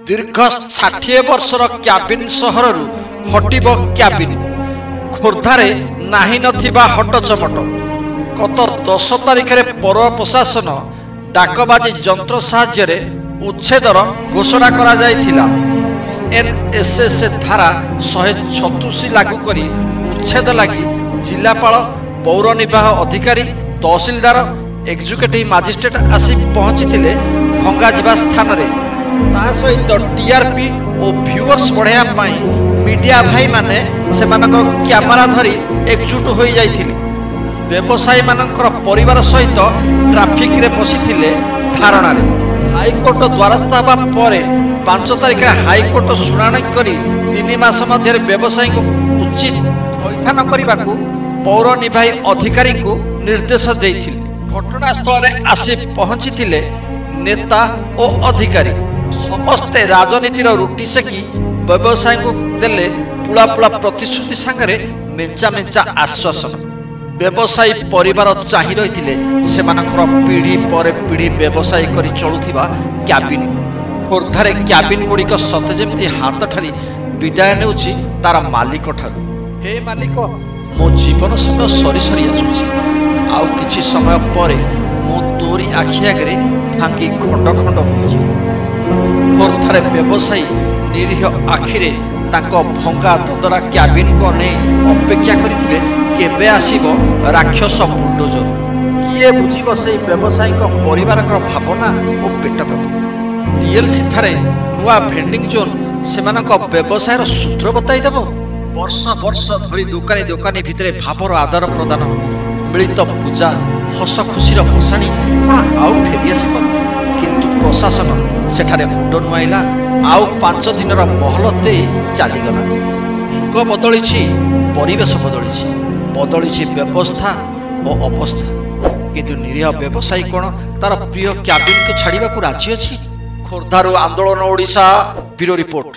दीर्घ 60 वर्षर क्याबिन सहर हटिब क्याबिन खोर्धारे नाही नथिबा हट चमट गत 10 तारिख में पौर प्रशासन डाकबाजी जंत्र साहाय्य उच्छेदर घोषणा करा जायथिला। एनएसएस धारा 136 लागू करी उच्छेद लगी जिलापाल पौर निर्वाह अधिकारी तहसीलदार एग्जीक्यूटिव मजिस्ट्रेट आसी पहुंची भंगा जिबा स्थान रे ता सहित टीआरपी और व्यूअर्स बढ़ाया मीडिया भाई माने सेमानकर कैमरा धरी एकजुट हो जाइथिले। व्यवसायी मानकर परिवार सहित ट्रैफिक रे बसिथिले धारणा रे हाईकोर्ट द्वारस्थ हवा परे 5 तारिख हाईकोर्ट शुणाणी करी 3 मास मध्य व्यवसायी को उचित थैथान करने को पौर निर्वाही अधिकारी को निर्देश देथिले। घटनास्थल रे आसी पहुंची नेता और अधिकारी समस्ते राजनीतिर रुटी सेकी व्यवसाय को देले पुला पुला प्रतिश्रुति सांगरे मेंचा मेंचा आश्वासन। व्यवसायी परिवार चाहि रहिथिले सेमानकर पीढ़ी पर पीढ़ी व्यवसाय करी चलुथिबा क्याबिन खोर्धारे क्याबिन गुड़िक सते जेमती हाथ ठारी विदाय नेउछि तार मालिक ठारू। हे मालिक मो जीवन समय सरी सरी आसुछि आउ किछि समय परे मो तोरी आखि आगे भांगी खंड खंड होइछि। खोर्धारे व्यवसायी निरीह आखिरे ताको भंगा ददरा क्याबिन को ने अपेक्षा करिथिले केबे आसीबो राक्षस बुलडोजर। किए बुझिबो से व्यवसायी को परिवार को भावना और पेट कथा। डीएलसी थारे नुआ भेंडिंग जोन सेमानक व्यवसायर सूत्र बताई देबो। वर्ष वर्ष धरी दुकानी दुकानी भितरे भावर आदार प्रदान मिलित पूजा हस खुशीर भसाणी आउ फेरी आसब किंतु प्रशासन सेठारे मुंड नुआइला आउ 5 दिनर महलते चलीगला। युग बदली परिवेश बदली व्यवस्था और अवस्था किंतु निरीह व्यवसायी कौन तार प्रिय क्याबिन को छाड़िबा को राजी अछि। खोर्धारू आंदोलन ओडिशा ब्यूरो रिपोर्ट।